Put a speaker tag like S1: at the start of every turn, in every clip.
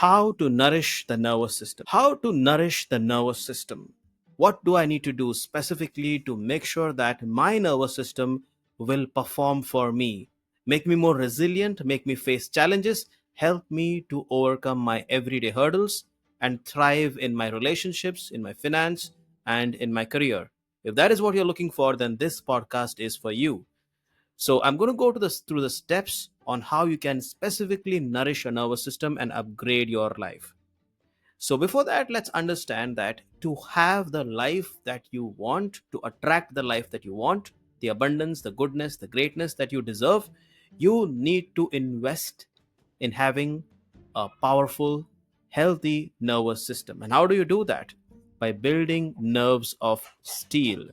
S1: How to nourish the nervous system. How to nourish the nervous system. What do I need to do specifically to make sure that my nervous system will perform for me, make me more resilient, make me face challenges, help me to overcome my everyday hurdles, and thrive in my relationships, in my finance, and in my career? If that is what you're looking for, then this podcast is for you. So I'm going to go to this through the steps on how you can specifically nourish your nervous system and upgrade your life. So before that, let's understand that to have the life that you want, to attract the life that you want, the abundance, the goodness, the greatness that you deserve, you need to invest in having a powerful, healthy nervous system. And how do you do that? By building nerves of steel.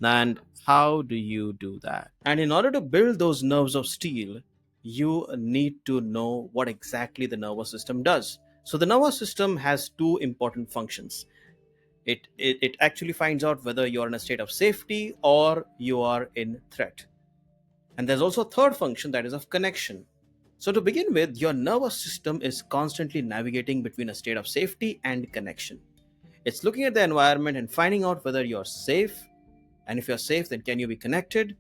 S1: And how do you do that? And in order to build those nerves of steel, you need to know what exactly the nervous system does. So, the nervous system has two important functions. It actually finds out whether you're in a state of safety or you are in threat. And there's also a third function, that is of connection. So, to begin with, your nervous system is constantly navigating between a state of safety and connection. It's looking at the environment and finding out whether you're safe, and if you're safe, then can you be connected?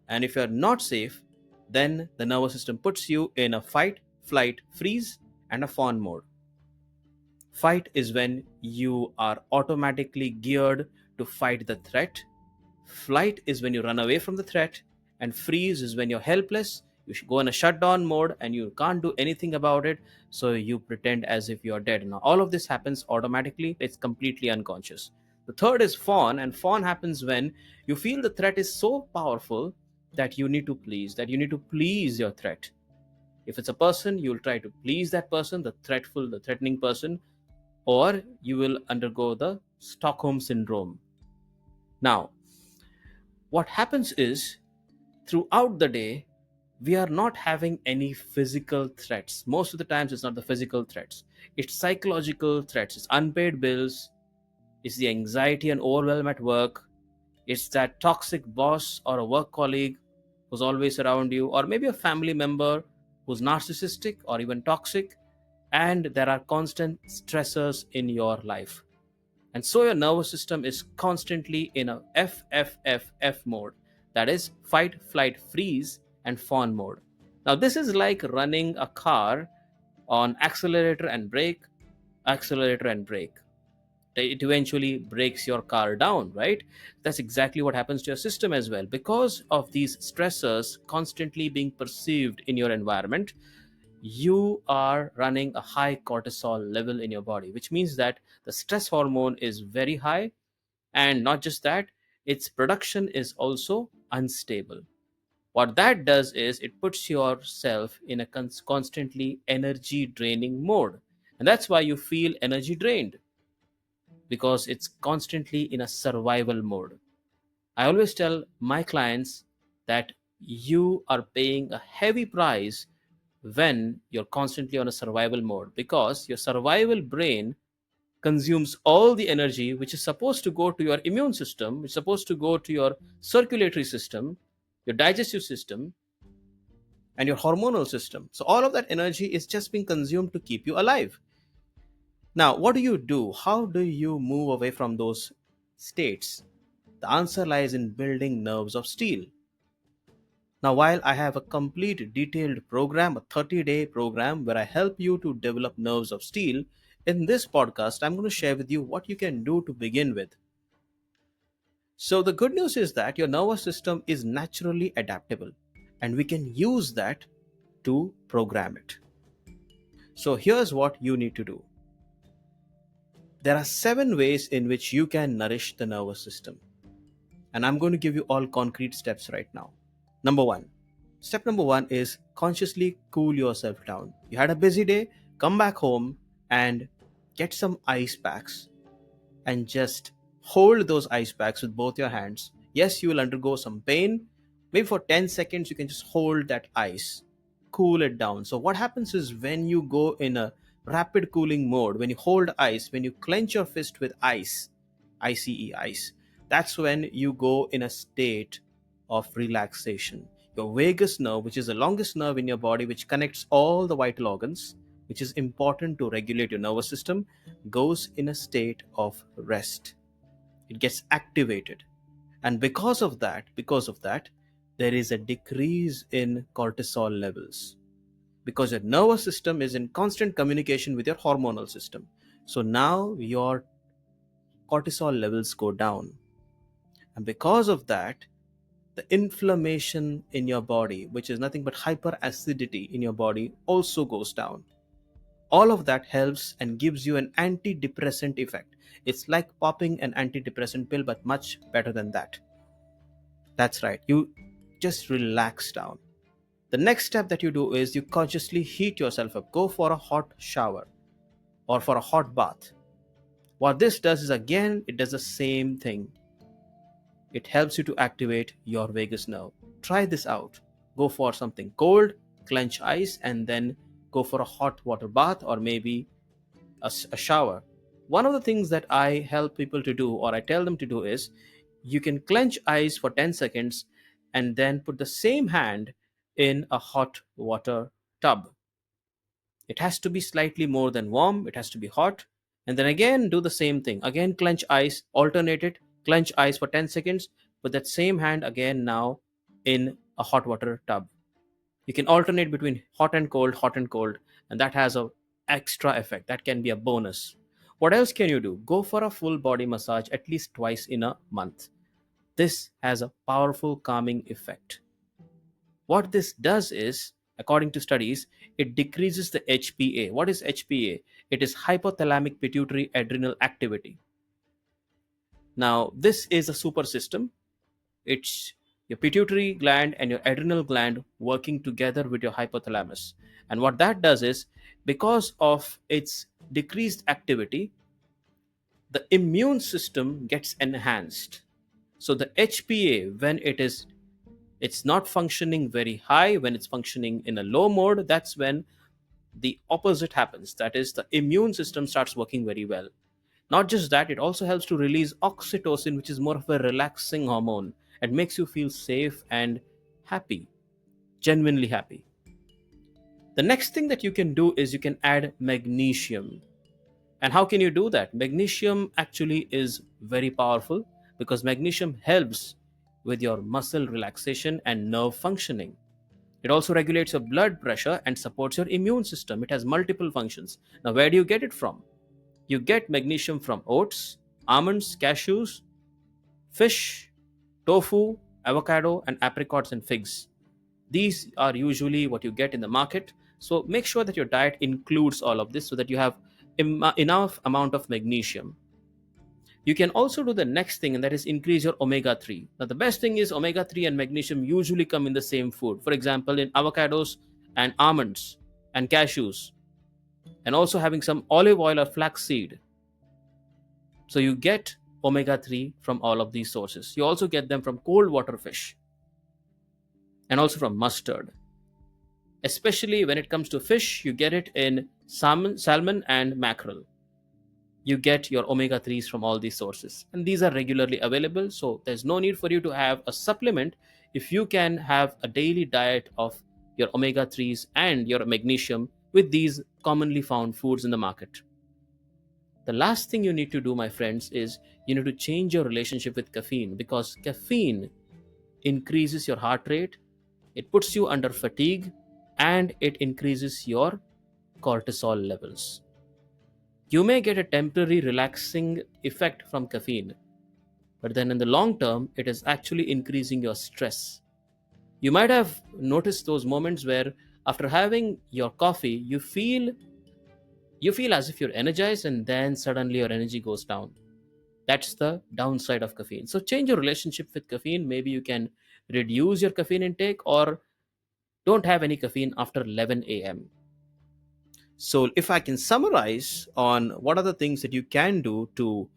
S1: And if you're not safe, then the nervous system puts you in a fight, flight, freeze, and a fawn mode. Fight is when you are automatically geared to fight the threat. Flight is when you run away from the threat. And freeze is when you're helpless. You should go in a shutdown mode and you can't do anything about it. So you pretend as if you're dead. Now, all of this happens automatically, it's completely unconscious. The third is fawn, and fawn happens when you feel the threat is so powerful that you need to please your threat. If it's a person, you'll try to please that person, the threatening person, or you will undergo the Stockholm syndrome. Now, what happens is throughout the day, we are not having any physical threats. Most of the times, it's not the physical threats, it's psychological threats, it's unpaid bills, it's the anxiety and overwhelm at work, it's that toxic boss or a work colleague who's always around you, or maybe a family member who's narcissistic or even toxic, and there are constant stressors in your life. And so your nervous system is constantly in a FFFF mode, that is fight, flight, freeze, and fawn mode. Now, this is like running a car on accelerator and brake. It eventually breaks your car down, right? That's exactly what happens to your system as well. Because of these stressors constantly being perceived in your environment, you are running a high cortisol level in your body, which means that the stress hormone is very high. And not just that, its production is also unstable. What that does is it puts yourself in a constantly energy draining mode. And that's why you feel energy drained, because it's constantly in a survival mode. I always tell my clients that you are paying a heavy price when you're constantly on a survival mode, because your survival brain consumes all the energy which is supposed to go to your immune system, which is supposed to go to your circulatory system, your digestive system, and your hormonal system. So all of that energy is just being consumed to keep you alive. Now, what do you do? How do you move away from those states? The answer lies in building nerves of steel. Now, while I have a complete detailed program, a 30-day program where I help you to develop nerves of steel, in this podcast, I'm going to share with you what you can do to begin with. So, the good news is that your nervous system is naturally adaptable, and we can use that to program it. So, here's what you need to do. There are 7 ways in which you can nourish the nervous system, and I'm going to give you all concrete steps right now. Number 1. Step number 1 is consciously cool yourself down. You had a busy day, come back home and get some ice packs and just hold those ice packs with both your hands. Yes, you will undergo some pain. Maybe for 10 seconds, you can just hold that ice, cool it down. So, what happens is when you go in a rapid cooling mode, when you hold ice, when you clench your fist with ice, ice, that's when you go in a state of relaxation. Your vagus nerve, which is the longest nerve in your body, which connects all the vital organs, which is important to regulate your nervous system, goes in a state of rest. It gets activated. And because of that, there is a decrease in cortisol levels, because your nervous system is in constant communication with your hormonal system. So now your cortisol levels go down. And because of that, the inflammation in your body, which is nothing but hyperacidity in your body, also goes down. All of that helps and gives you an antidepressant effect. It's like popping an antidepressant pill, but much better than that. That's right. You just relax down. The next step that you do is you consciously heat yourself up. Go for a hot shower or for a hot bath. What this does is, again, it does the same thing. It helps you to activate your vagus nerve. Try this out. Go for something cold, clench ice, and then go for a hot water bath or maybe a shower. One of the things that I help people to do, or I tell them to do, is you can clench ice for 10 seconds and then put the same hand in a hot water tub. It has to be slightly more than warm, it has to be hot. And then again, do the same thing. Again, clench ice, alternate it, clench ice for 10 seconds, put that same hand again now in a hot water tub. You can alternate between hot and cold, and that has a extra effect. That can be a bonus. What else can you do? Go for a full body massage at least twice in a month. This has a powerful calming effect. What this does is, according to studies, it decreases the HPA. What is HPA? It is hypothalamic pituitary adrenal activity. Now, this is a super system. It's your pituitary gland and your adrenal gland working together with your hypothalamus. And what that does is, because of its decreased activity, the immune system gets enhanced. So the HPA, when it's not functioning very high, when it's functioning in a low mode, that's when the opposite happens. That is, the immune system starts working very well. Not just that, it also helps to release oxytocin, which is more of a relaxing hormone and makes you feel safe and happy, genuinely happy. The next thing that you can do is you can add magnesium. And how can you do that? Magnesium actually is very powerful because magnesium helps with your muscle relaxation and nerve functioning. It also regulates your blood pressure and supports your immune system. It has multiple functions. Now, where do you get it from? You get magnesium from oats, almonds, cashews, fish, tofu, avocado, and apricots and figs. These are usually what you get in the market. So make sure that your diet includes all of this so that you have enough amount of magnesium. You can also do the next thing, and that is increase your omega 3. Now, the best thing is omega 3 and magnesium usually come in the same food. For example, in avocados and almonds and cashews, and also having some olive oil or flaxseed. So you get omega 3 from all of these sources. You also get them from cold water fish and also from mustard. Especially when it comes to fish, you get it in salmon and mackerel. You get your omega 3s from all these sources, and these are regularly available, so there's no need for you to have a supplement if you can have a daily diet of your omega 3s and your magnesium with these commonly found foods in the market. The last thing you need to do, my friends, is you need to change your relationship with caffeine, because caffeine increases your heart rate, it puts you under fatigue, and it increases your cortisol levels. You may get a temporary relaxing effect from caffeine, but then in the long term, it is actually increasing your stress. You might have noticed those moments where after having your coffee, you feel as if you're energized, and then suddenly your energy goes down. That's the downside of caffeine. So change your relationship with caffeine. Maybe you can reduce your caffeine intake or don't have any caffeine after 11 a.m. So, if I can summarize on what are the things that you can do to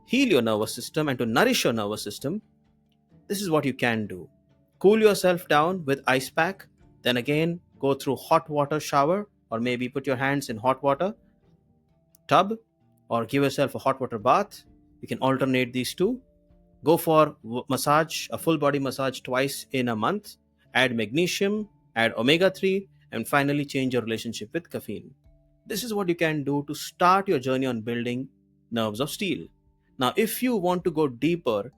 S1: heal your nervous system and to nourish your nervous system, this is what you can do. Cool yourself down with ice pack, then again go through hot water shower, or maybe put your hands in hot water tub, or give yourself a hot water bath. You can alternate these two. Go for massage, a full body massage twice in a month. Add magnesium, add omega 3, and finally change your relationship with caffeine. This is what you can do to start your journey on building nerves of steel. Now, if you want to go deeper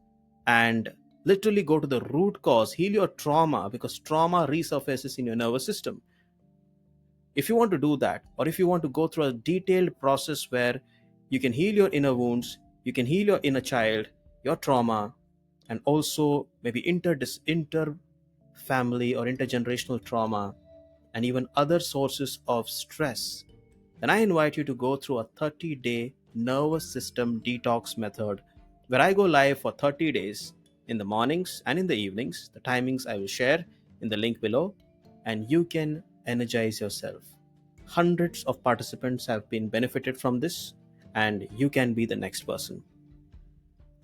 S1: and literally go to the root cause, heal your trauma, because trauma resurfaces in your nervous system. If you want to do that, or if you want to go through a detailed process where you can heal your inner wounds, you can heal your inner child, your trauma, and also maybe inter family or intergenerational trauma, and even other sources of stress, then I invite you to go through a 30-day nervous system detox method where I go live for 30 days in the mornings and in the evenings. The timings I will share in the link below, and you can energize yourself. Hundreds of participants have been benefited from this, and you can be the next person.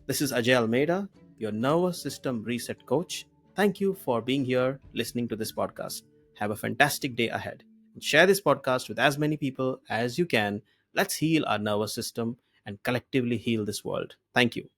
S1: This is Ajay Almeida, your nervous system reset coach. Thank you for being here listening to this podcast. Have a fantastic day ahead. And share this podcast with as many people as you can. Let's heal our nervous system and collectively heal this world. Thank you.